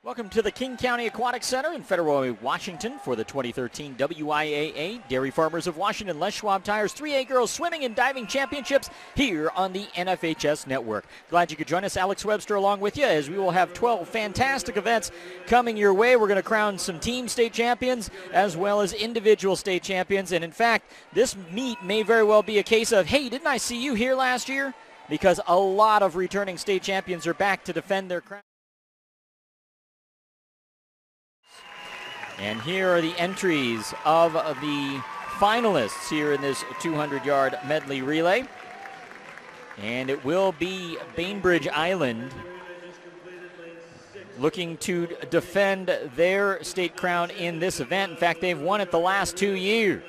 Welcome to the King County Aquatic Center in Federal, Washington for the 2013 WIAA Dairy Farmers of Washington Les Schwab Tires 3A Girls Swimming and Diving Championships here on the NFHS Network. Glad you could join us. Alex Webster along with you as we will have 12 fantastic events coming your way. We're going to crown some team state champions as well as individual state champions. And in fact, this meet may very well be a case of, hey, didn't I see you here last year? Because a lot of returning state champions are back to defend their crown. And here are the entries of the finalists here in this 200-yard medley relay. And it will be Bainbridge Island looking to defend their state crown in this event. In fact, they've won it the last 2 years.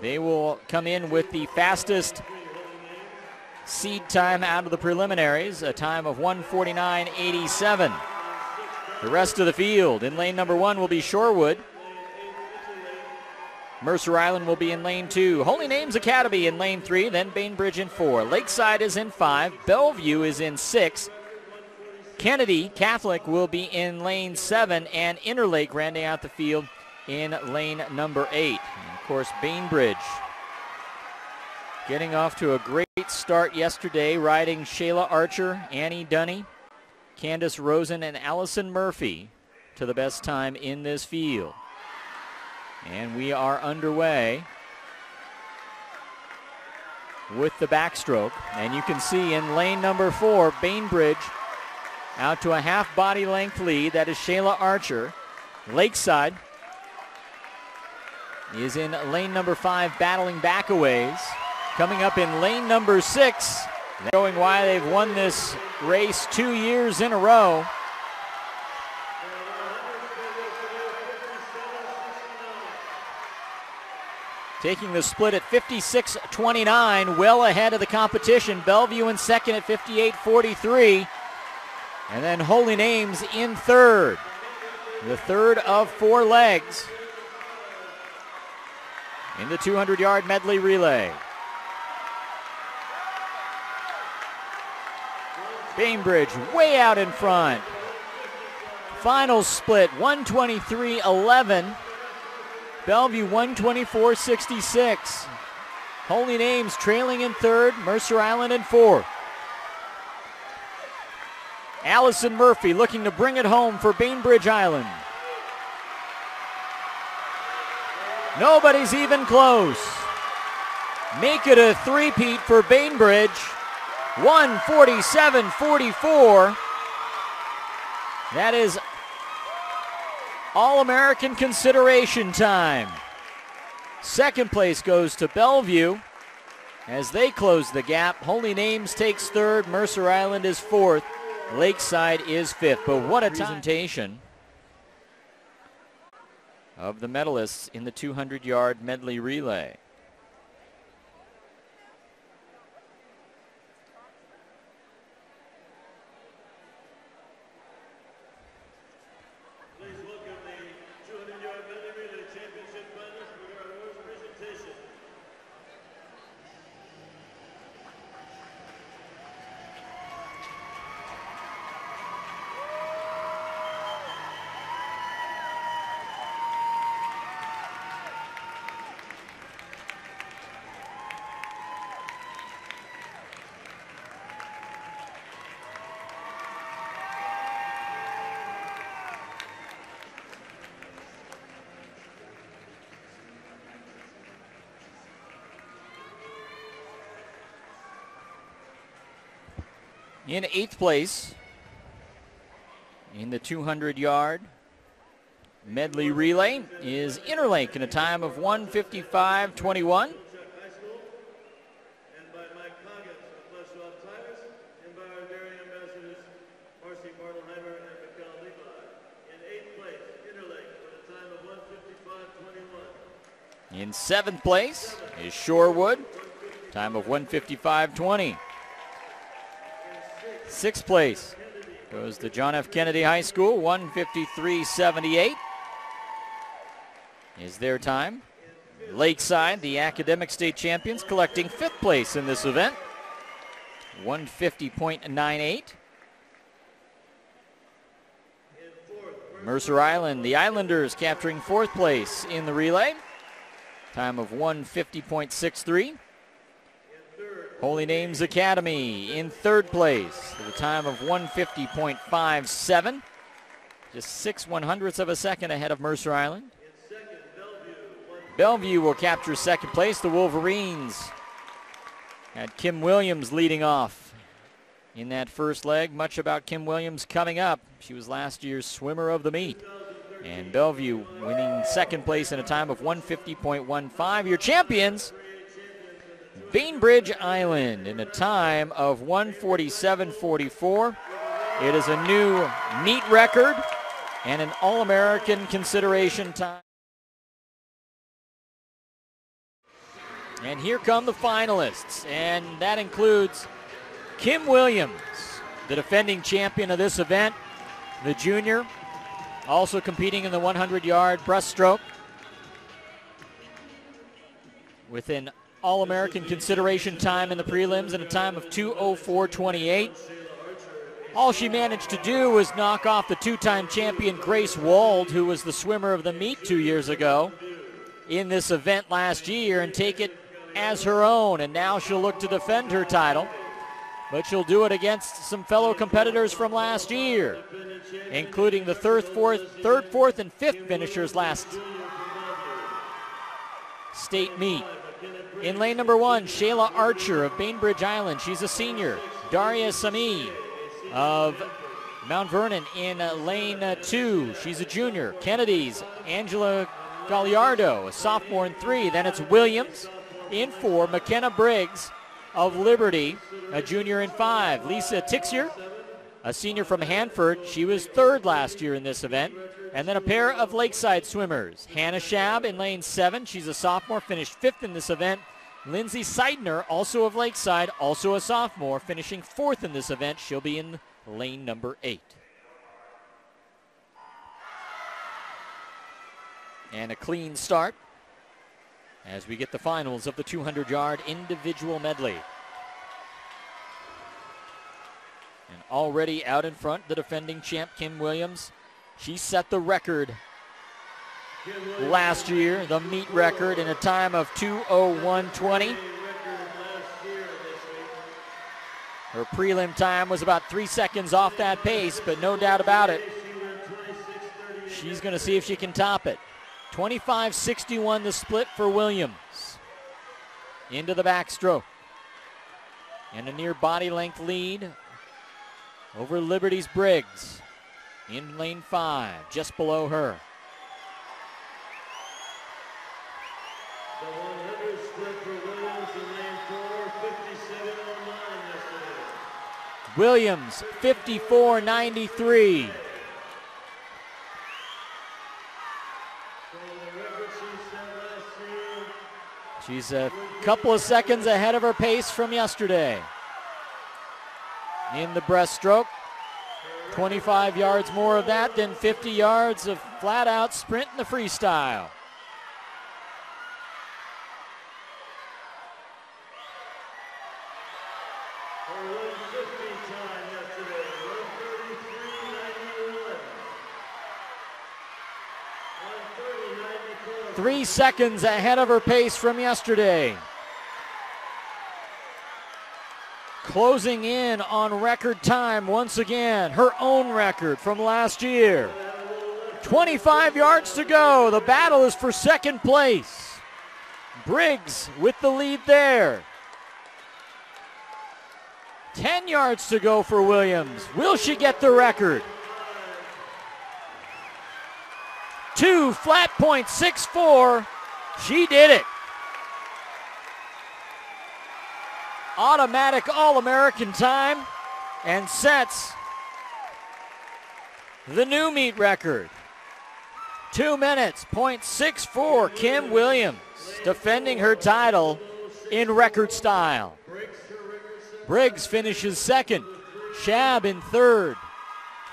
They will come in with the fastest seed time out of the preliminaries, a time of 1:49.87. The rest of the field in lane number 1 will be Shorewood. Mercer Island will be in lane 2. Holy Names Academy in lane 3, then Bainbridge in 4. Lakeside is in 5. Bellevue is in 6. Kennedy Catholic will be in lane 7, and Interlake rounding out the field in lane number 8. And of course, Bainbridge getting off to a great start yesterday, riding Shayla Archer, Annie Dunny, Candace Rosen, and Allison Murphy to the best time in this field. And we are underway with the backstroke. And you can see in lane number 4, Bainbridge out to a half body length lead. That is Shayla Archer. Lakeside is in lane number 5, battling back a ways. Coming up in lane number 6, showing why they've won this race 2 years in a row. Taking the split at 56-29, well ahead of the competition. Bellevue in second at 58-43. And then Holy Names in third. The third of 4 legs in the 200-yard medley relay. Bainbridge way out in front. Final split 123-11. Bellevue 124-66. Holy Names trailing in third, Mercer Island in fourth. Allison Murphy looking to bring it home for Bainbridge Island. Nobody's even close. Make it a three-peat for Bainbridge. 147-44. That is All-American consideration time. Second place goes to Bellevue as they close the gap. Holy Names takes third. Mercer Island is fourth. Lakeside is fifth. But what a presentation of the medalists in the 200-yard medley relay. In 8th place in the 200-yard medley relay is Interlake in a time of 1:55.21. In 7th place is Shorewood, time of 1:55.20. 6th place goes to John F. Kennedy High School, 1:53.78 is their time. Lakeside, the academic state champions, collecting 5th place in this event, 1:50.98. Mercer Island, the Islanders capturing 4th place in the relay. Time of 1:50.63. Holy Names Academy in 3rd place with a time of 1:50.57. Just 6/100ths of a second ahead of Mercer Island. Bellevue will capture 2nd place. The Wolverines had Kim Williams leading off in that first leg. Much about Kim Williams coming up. She was last year's swimmer of the meet. And Bellevue winning 2nd place in a time of 1:50.15. Your champions, Bainbridge Island, in a time of 1:47.44. It is a new meet record and an All-American consideration time. And here come the finalists, and that includes Kim Williams, the defending champion of this event, the junior, also competing in the 100-yard breaststroke with an All-American consideration time in the prelims and a time of 2:04.28. All she managed to do was knock off the 2-time champion Grace Wald, who was the swimmer of the meet 2 years ago in this event last year, and take it as her own. And now she'll look to defend her title, but she'll do it against some fellow competitors from last year, including the third, fourth, and fifth finishers last state meet. In lane number 1, Shayla Archer of Bainbridge Island. She's a senior. Daria Sami of Mount Vernon in lane 2. She's a junior. Kennedy's Angela Galliardo, a sophomore in 3. Then it's Williams in 4. McKenna Briggs of Liberty, a junior in 5. Lisa Tixier, a senior from Hanford. She was 3rd last year in this event. And then a pair of Lakeside swimmers. Hannah Schab in lane 7. She's a sophomore, finished 5th in this event. Lindsay Seidner, also of Lakeside, also a sophomore, finishing 4th in this event. She'll be in lane number 8. And a clean start as we get the finals of the 200-yard individual medley. And already out in front, the defending champ, Kim Williams. She set the record last year, the meet record, in a time of 2:01.20. Her prelim time was about 3 seconds off that pace, but no doubt about it, she's going to see if she can top it. 25:61 the split for Williams. Into the backstroke. And a near body length lead over Liberty's Briggs in lane 5, just below her. The 100 split for Williams in lane 4, 57.09 yesterday. Williams, 54.93. She's a couple of seconds ahead of her pace from yesterday. In the breaststroke, 25 yards more of that than 50 yards of flat-out sprint in the freestyle. Her 150 time yesterday, 133.91. 3 seconds ahead of her pace from yesterday. Closing in on record time once again, her own record from last year. 25 yards to go. The battle is for 2nd place. Briggs with the lead there. 10 yards to go for Williams. Will she get the record? 2:64. She did it. Automatic All-American time and sets the new meet record. 2 minutes, .64. Kim Williams defending her title in record style. Briggs finishes 2nd. Schab in 3rd.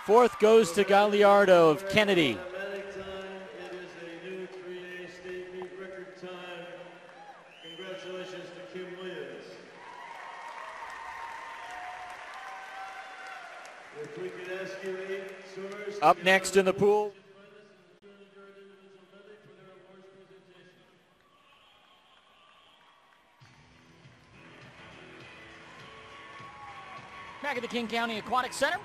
4th goes to Galliardo of Kennedy. Congratulations to Kim Williams. If we could ask you 8 swimmers. Up next in the pool, back at the King County Aquatic Center.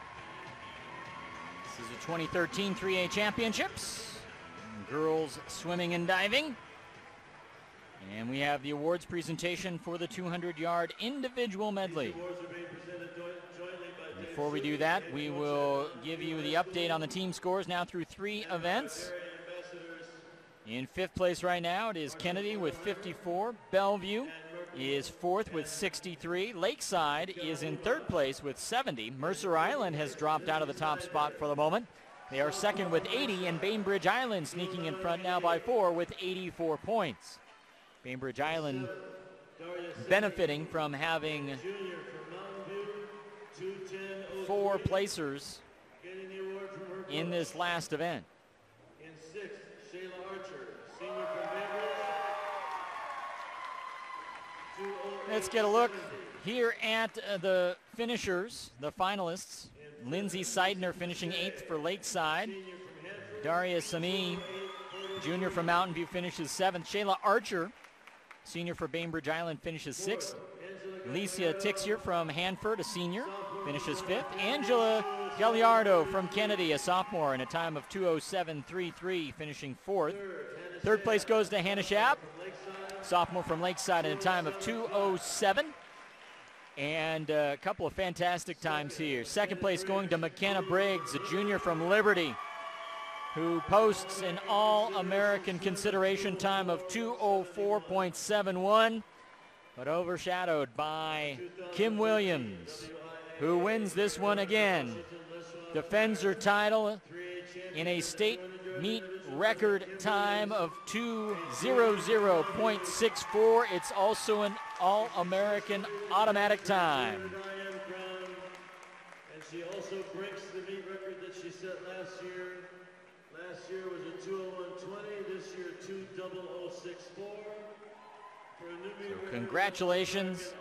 This is the 2013 3A Championships. Girls swimming and diving. And we have the awards presentation for the 200-yard individual medley. Before we do that, we will give you the update on the team scores now through 3 events. In 5th place right now, it is Kennedy with 54. Bellevue is 4th with 63. Lakeside is in 3rd place with 70. Mercer Island has dropped out of the top spot for the moment. They are 2nd with 80, and Bainbridge Island sneaking in front now by 4 with 84 points. Bainbridge Island benefiting from having 4 placers in this last event. In 6th, Shayla Archer, senior from Bainbridge. Let's get a look here at the finishers, the finalists. Lindsay Seidner finishing 8th for Lakeside. Daria Sami, junior from Mountain View, finishes 7th. Shayla Archer, senior for Bainbridge Island, finishes 6th. Alicia Tixier from Hanford, a senior, finishes 5th. Angela Galliardo from Kennedy, a sophomore, in a time of 2:07.33, finishing 4th. 3rd place goes to Hannah Schaap, sophomore from Lakeside, in a time of 2:07. And a couple of fantastic times here. 2nd place going to McKenna Briggs, a junior from Liberty, who posts an All-American consideration time of 2:04.71, but overshadowed by Kim Williams, who wins this one again. Defends her title in a state meet record time of 2:00.64. It's also an All-American automatic time. And she also breaks the meet record that she set last year. Last year was a 2:01.20. This year 2:00.64. For a new meet record. Congratulations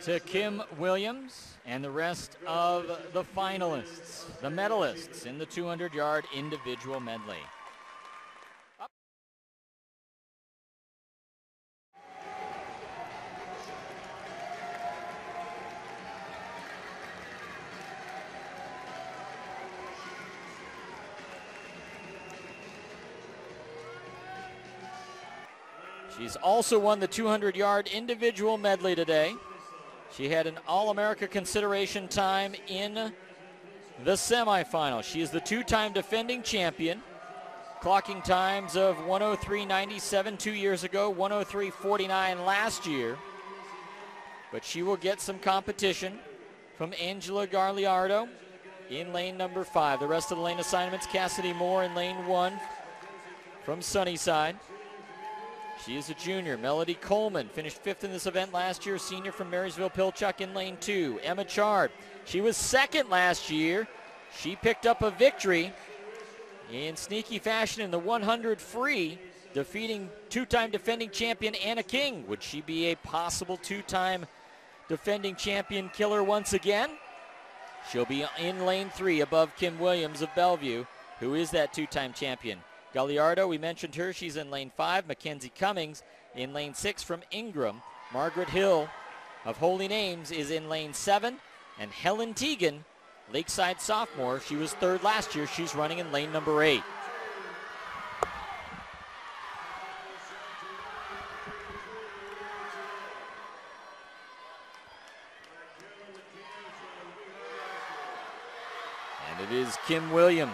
to Kim Williams and the rest of the finalists, the medalists in the 200-yard individual medley. She's also won the 200-yard individual medley today. She had an All-America consideration time in the semifinal. She is the 2-time defending champion, clocking times of 1:03.97 2 years ago, 1:03.49 last year. But she will get some competition from Angela Garliardo in lane number 5. The rest of the lane assignments, Cassidy Moore in lane 1 from Sunnyside. She is a junior. Melody Coleman finished 5th in this event last year, senior from Marysville-Pilchuck in lane 2. Emma Chard, she was 2nd last year. She picked up a victory in sneaky fashion in the 100 free, defeating 2-time defending champion Anna King. Would she be a possible 2-time defending champion killer once again? She'll be in lane 3 above Kim Williams of Bellevue, who is that 2-time champion. Galliardo, we mentioned her. She's in lane 5. Mackenzie Cummings in lane 6 from Ingram. Margaret Hill of Holy Names is in lane 7. And Helen Teagan, Lakeside sophomore, she was 3rd last year. She's running in lane number 8. And it is Kim Williams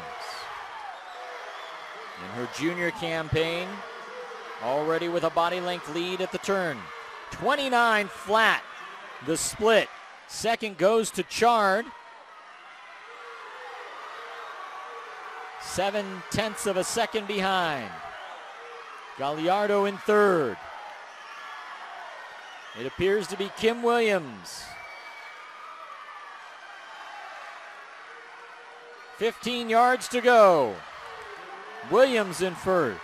in her junior campaign, already with a body length lead at the turn. 29 flat, the split. 2nd goes to Chard. 7/10 of a second behind. Galliardo in 3rd. It appears to be Kim Williams. 15 yards to go. Williams in 1st.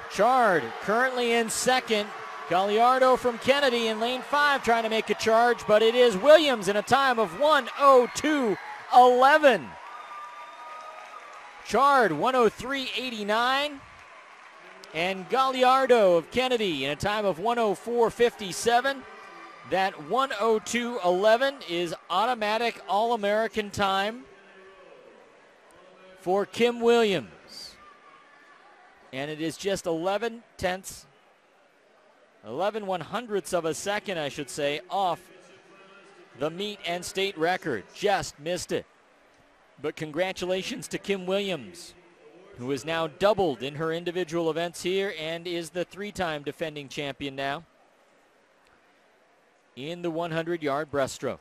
Chard currently in 2nd. Galliardo from Kennedy in lane 5 trying to make a charge, but it is Williams in a time of 1:02 102.11. Chard 103.89. And Galliardo of Kennedy in a time of 104.57. That 102.11 is automatic All-American time for Kim Williams. And it is just 11 1/100ths of a second, I should say, off the meet and state record. Just missed it. But congratulations to Kim Williams, who is now doubled in her individual events here and is the 3-time defending champion now in the 100-yard breaststroke.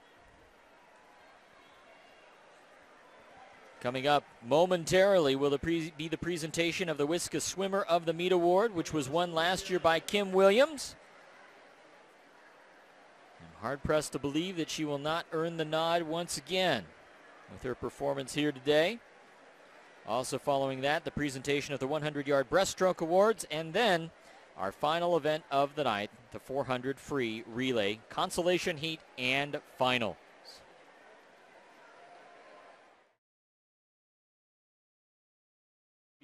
Coming up momentarily will be the presentation of the WISCA Swimmer of the Meet Award, which was won last year by Kim Williams. I'm hard-pressed to believe that she will not earn the nod once again with her performance here today. Also following that, the presentation of the 100-yard breaststroke awards, and then our final event of the night, the 400 free relay, consolation heat and final.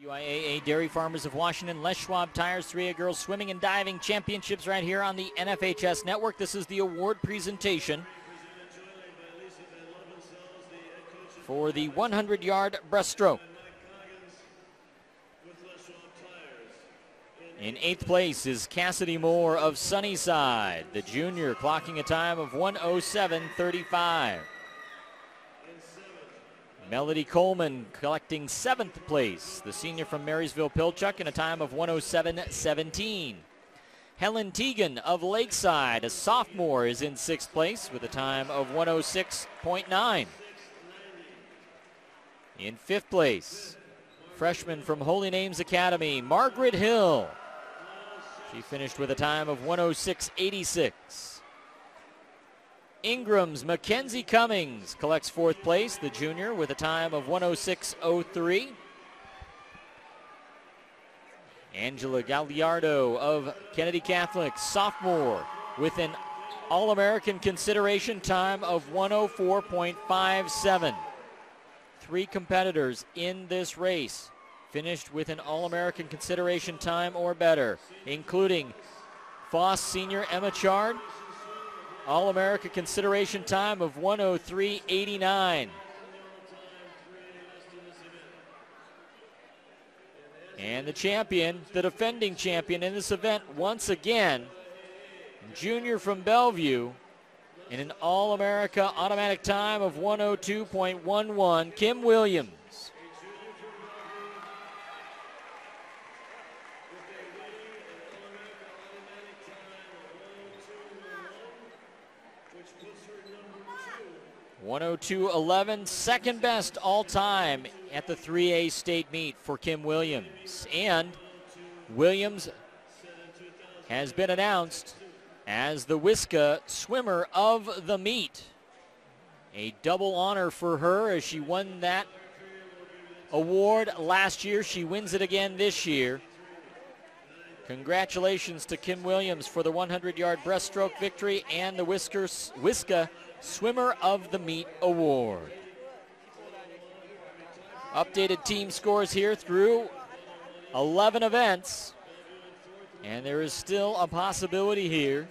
WIAA Dairy Farmers of Washington, Les Schwab Tires 3A Girls Swimming and Diving Championships right here on the NFHS Network. This is the award presentation for the 100-yard breaststroke. In 8th place is Cassidy Moore of Sunnyside, the junior, clocking a time of 1:07:35. Melody Coleman collecting 7th place, the senior from Marysville Pilchuck, in a time of 1:07:17. Helen Teagan of Lakeside, a sophomore, is in 6th place with a time of 1:06.9. In 5th place, freshman from Holy Names Academy, Margaret Hill. She finished with a time of 1:06.86. Ingram's Mackenzie Cummings collects 4th place, the junior, with a time of 1:06.03. Angela Galliardo of Kennedy Catholic, sophomore, with an All-American consideration time of 1:04.57. 3 competitors in this race finished with an All-American consideration time or better, including Foss senior Emma Chard, All-American consideration time of 1:03.89. And the champion, the defending champion in this event once again, junior from Bellevue, in an All-America automatic time of 1:02.11, Kim Williams. .102.11, second best all-time at the 3A state meet for Kim Williams. And Williams has been announced as the WISCA Swimmer of the Meet. A double honor for her as she won that award last year. She wins it again this year. Congratulations to Kim Williams for the 100-yard breaststroke victory and the WISCA Swimmer of the Meet Award. Updated team scores here through 11 events. And there is still a possibility here